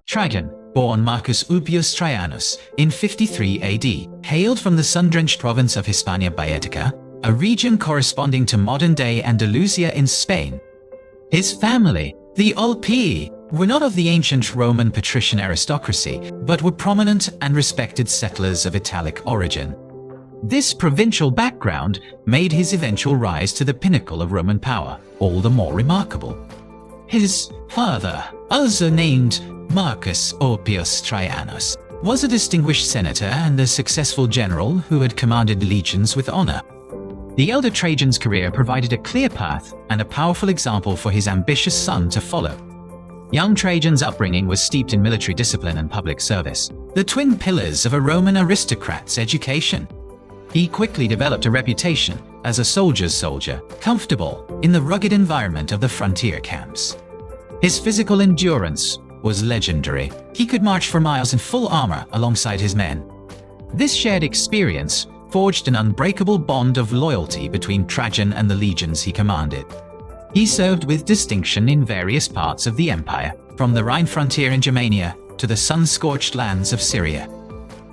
Trajan, born Marcus Ulpius Traianus in 53 AD, hailed from the sun-drenched province of Hispania Baetica, a region corresponding to modern-day Andalusia in Spain. His family, the Ulpii, were not of the ancient Roman patrician aristocracy, but were prominent and respected settlers of Italic origin. This provincial background made his eventual rise to the pinnacle of Roman power all the more remarkable. His father, also named Marcus Ulpius Traianus, was a distinguished senator and a successful general who had commanded legions with honor. The elder Trajan's career provided a clear path and a powerful example for his ambitious son to follow. Young Trajan's upbringing was steeped in military discipline and public service, the twin pillars of a Roman aristocrat's education. He quickly developed a reputation as a soldier's soldier, comfortable in the rugged environment of the frontier camps. His physical endurance was legendary. He could march for miles in full armor alongside his men. This shared experience forged an unbreakable bond of loyalty between Trajan and the legions he commanded. He served with distinction in various parts of the empire, from the Rhine frontier in Germania to the sun-scorched lands of Syria.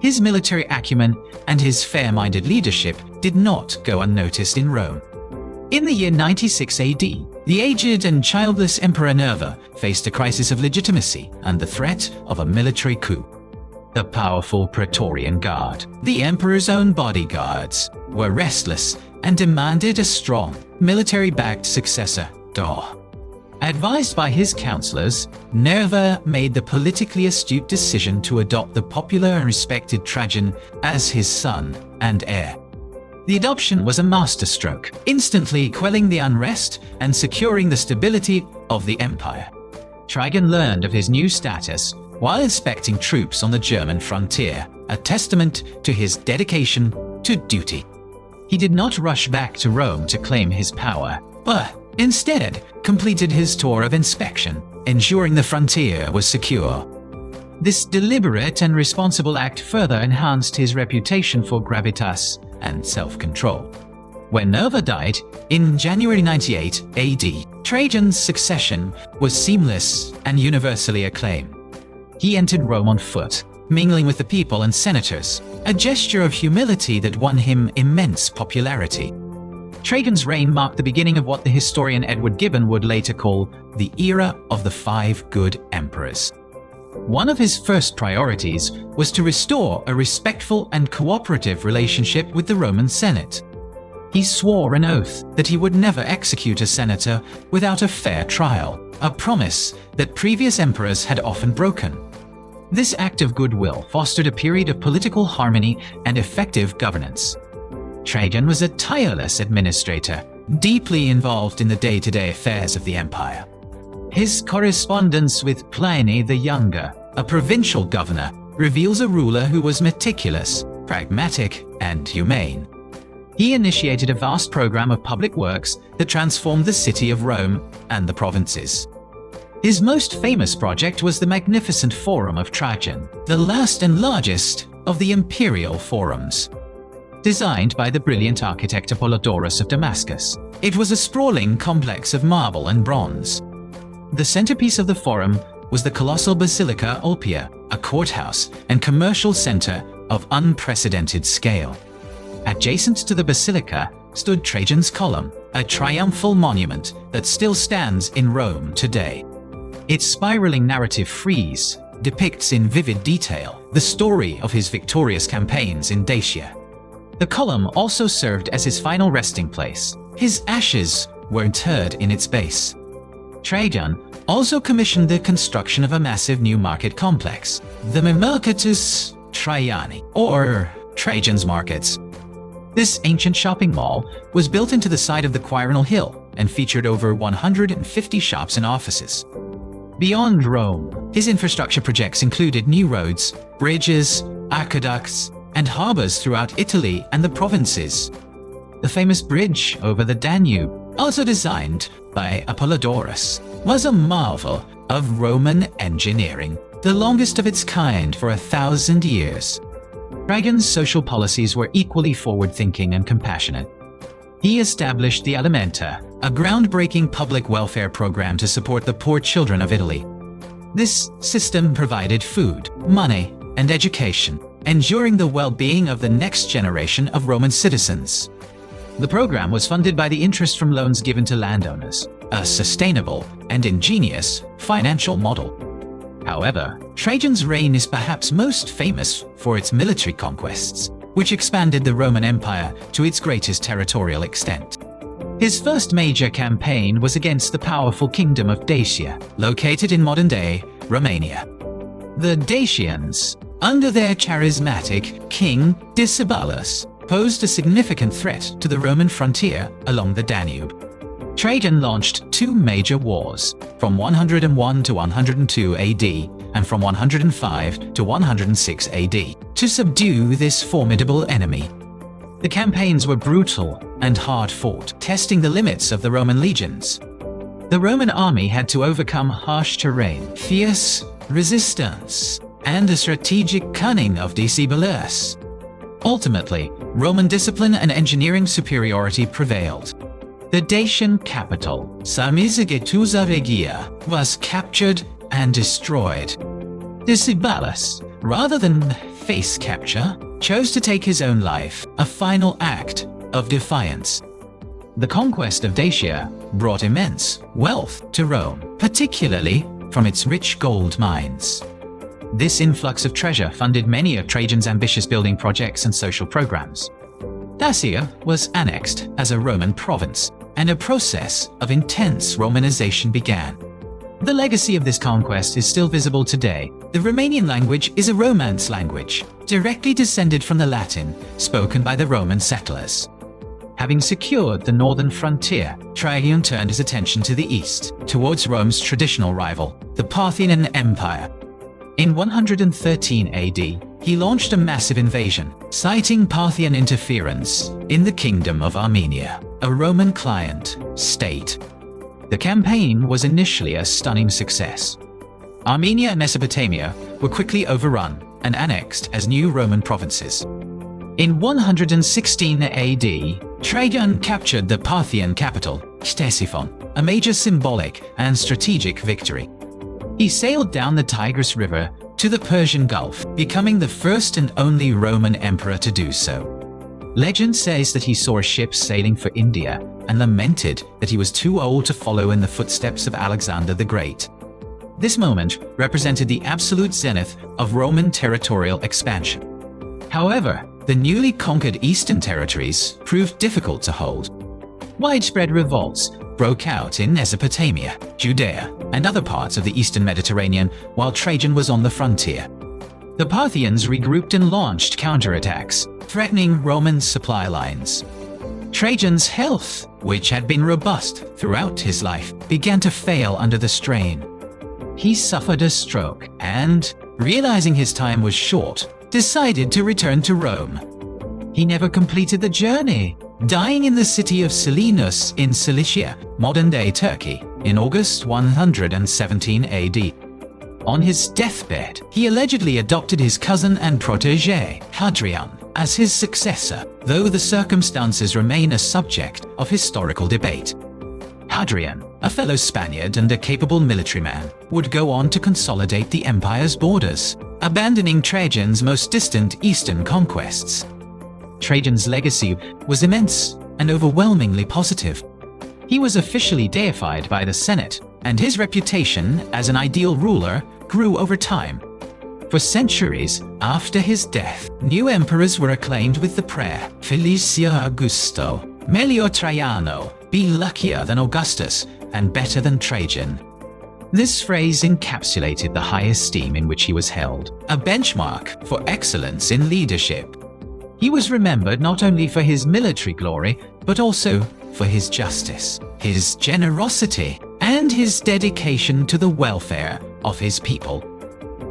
His military acumen and his fair-minded leadership did not go unnoticed in Rome. In the year 96 AD, the aged and childless Emperor Nerva faced a crisis of legitimacy and the threat of a military coup. The powerful Praetorian Guard, the emperor's own bodyguards, were restless and demanded a strong, military-backed successor. Advised by his counselors, Nerva made the politically astute decision to adopt the popular and respected Trajan as his son and heir. The adoption was a masterstroke, instantly quelling the unrest and securing the stability of the empire. Trajan learned of his new status while inspecting troops on the German frontier, a testament to his dedication to duty. He did not rush back to Rome to claim his power, but instead completed his tour of inspection, ensuring the frontier was secure. This deliberate and responsible act further enhanced his reputation for gravitas and self-control. When Nerva died in January 98 AD, Trajan's succession was seamless and universally acclaimed. He entered Rome on foot, mingling with the people and senators, a gesture of humility that won him immense popularity. Trajan's reign marked the beginning of what the historian Edward Gibbon would later call the era of the 5 good emperors. One of his first priorities was to restore a respectful and cooperative relationship with the Roman Senate. He swore an oath that he would never execute a senator without a fair trial, a promise that previous emperors had often broken. This act of goodwill fostered a period of political harmony and effective governance. Trajan was a tireless administrator, deeply involved in the day-to-day affairs of the empire. His correspondence with Pliny the Younger, a provincial governor, reveals a ruler who was meticulous, pragmatic, and humane. He initiated a vast program of public works that transformed the city of Rome and the provinces. His most famous project was the magnificent Forum of Trajan, the last and largest of the imperial forums. Designed by the brilliant architect Apollodorus of Damascus, it was a sprawling complex of marble and bronze. The centerpiece of the forum was the colossal Basilica Ulpia, a courthouse and commercial center of unprecedented scale. Adjacent to the basilica stood Trajan's Column, a triumphal monument that still stands in Rome today. Its spiraling narrative frieze depicts in vivid detail the story of his victorious campaigns in Dacia. The column also served as his final resting place. His ashes were interred in its base. Trajan also commissioned the construction of a massive new market complex, the Mercatus Traiani, or Trajan's Markets. This ancient shopping mall was built into the side of the Quirinal Hill and featured over 150 shops and offices. Beyond Rome, his infrastructure projects included new roads, bridges, aqueducts, and harbors throughout Italy and the provinces. The famous bridge over the Danube, also designed by Apollodorus, was a marvel of Roman engineering, the longest of its kind for 1,000 years. Trajan's social policies were equally forward-thinking and compassionate. He established the Alimenta, a groundbreaking public welfare program to support the poor children of Italy. This system provided food, money, and education, ensuring the well-being of the next generation of Roman citizens. The program was funded by the interest from loans given to landowners, a sustainable and ingenious financial model. However, Trajan's reign is perhaps most famous for its military conquests, which expanded the Roman Empire to its greatest territorial extent. His first major campaign was against the powerful kingdom of Dacia, located in modern-day Romania. The Dacians, under their charismatic king Decebalus, posed a significant threat to the Roman frontier along the Danube. Trajan launched two major wars, from 101 to 102 AD and from 105 to 106 AD, to subdue this formidable enemy. The campaigns were brutal and hard-fought, testing the limits of the Roman legions. The Roman army had to overcome harsh terrain, fierce resistance, and the strategic cunning of Decebalus. Ultimately, Roman discipline and engineering superiority prevailed. The Dacian capital, Samizagatusa Regia, was captured and destroyed. Decebalus, rather than face capture, chose to take his own life, a final act of defiance. The conquest of Dacia brought immense wealth to Rome, particularly from its rich gold mines. This influx of treasure funded many of Trajan's ambitious building projects and social programs. Dacia was annexed as a Roman province, and a process of intense Romanization began. The legacy of this conquest is still visible today. The Romanian language is a Romance language, directly descended from the Latin, spoken by the Roman settlers. Having secured the northern frontier, Trajan turned his attention to the east, towards Rome's traditional rival, the Parthian Empire. In 113 AD, he launched a massive invasion, citing Parthian interference in the Kingdom of Armenia, a Roman client state. The campaign was initially a stunning success. Armenia and Mesopotamia were quickly overrun and annexed as new Roman provinces. In 116 AD, Trajan captured the Parthian capital, Ctesiphon, a major symbolic and strategic victory. He sailed down the Tigris River to the Persian Gulf, becoming the first and only Roman emperor to do so. Legend says that he saw ships sailing for India and lamented that he was too old to follow in the footsteps of Alexander the Great. This moment represented the absolute zenith of Roman territorial expansion. However, the newly conquered eastern territories proved difficult to hold. Widespread revolts broke out in Mesopotamia, Judea, and other parts of the eastern Mediterranean while Trajan was on the frontier. The Parthians regrouped and launched counterattacks, threatening Roman supply lines. Trajan's health, which had been robust throughout his life, began to fail under the strain. He suffered a stroke and, realizing his time was short, decided to return to Rome. He never completed the journey, dying in the city of Selinus in Cilicia, modern-day Turkey, in August 117 AD. On his deathbed, he allegedly adopted his cousin and protege, Hadrian, as his successor, though the circumstances remain a subject of historical debate. Hadrian, a fellow Spaniard and a capable military man, would go on to consolidate the empire's borders, abandoning Trajan's most distant eastern conquests. Trajan's legacy was immense and overwhelmingly positive. He was officially deified by the Senate, and his reputation as an ideal ruler grew over time. For centuries after his death, new emperors were acclaimed with the prayer, Felicia Augusto, Melior Traiano, be luckier than Augustus and better than Trajan. This phrase encapsulated the high esteem in which he was held, a benchmark for excellence in leadership. He was remembered not only for his military glory, but also for his justice, his generosity, and his dedication to the welfare of his people.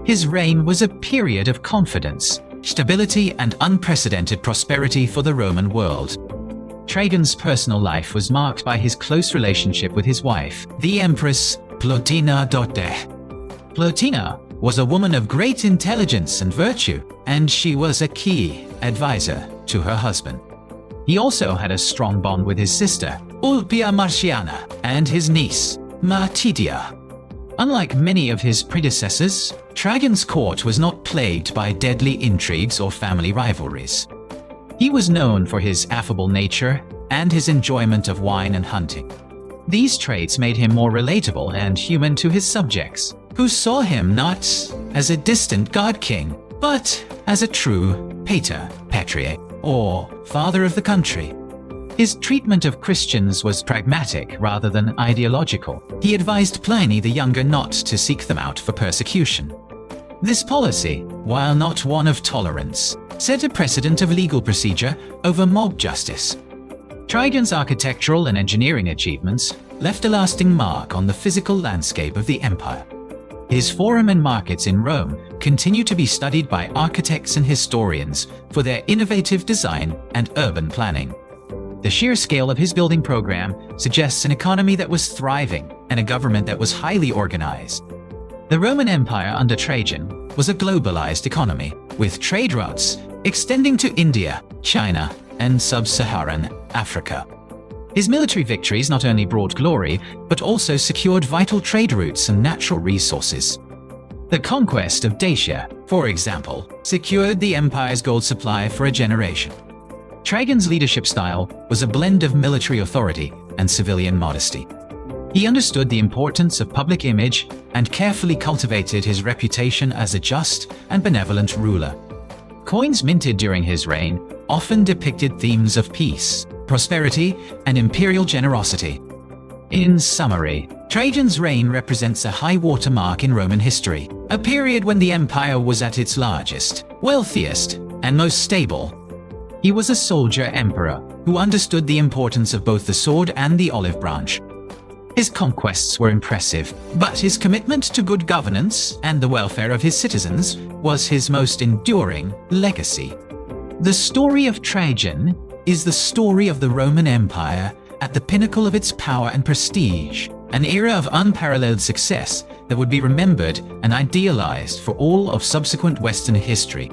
His reign was a period of confidence, stability, and unprecedented prosperity for the Roman world. Trajan's personal life was marked by his close relationship with his wife, the Empress Plotina Dote. Plotina was a woman of great intelligence and virtue, and she was a key advisor to her husband. He also had a strong bond with his sister, Ulpia Marciana, and his niece, Matidia. Unlike many of his predecessors, Trajan's court was not plagued by deadly intrigues or family rivalries. He was known for his affable nature and his enjoyment of wine and hunting. These traits made him more relatable and human to his subjects, who saw him not as a distant god-king, but as a true pater patriae, or father of the country. His treatment of Christians was pragmatic rather than ideological. He advised Pliny the Younger not to seek them out for persecution. This policy, while not one of tolerance, set a precedent of legal procedure over mob justice. Trajan's architectural and engineering achievements left a lasting mark on the physical landscape of the empire. His forum and markets in Rome continue to be studied by architects and historians for their innovative design and urban planning. The sheer scale of his building program suggests an economy that was thriving and a government that was highly organized. The Roman Empire under Trajan was a globalized economy, with trade routes extending to India, China, and sub-Saharan Africa. His military victories not only brought glory, but also secured vital trade routes and natural resources. The conquest of Dacia, for example, secured the empire's gold supply for a generation. Trajan's leadership style was a blend of military authority and civilian modesty. He understood the importance of public image and carefully cultivated his reputation as a just and benevolent ruler. Coins minted during his reign often depicted themes of peace, prosperity, and imperial generosity. In summary, Trajan's reign represents a high watermark in Roman history, a period when the empire was at its largest, wealthiest, and most stable. He was a soldier emperor who understood the importance of both the sword and the olive branch. His conquests were impressive, but his commitment to good governance and the welfare of his citizens was his most enduring legacy. The story of Trajan is the story of the Roman Empire at the pinnacle of its power and prestige, an era of unparalleled success that would be remembered and idealized for all of subsequent Western history.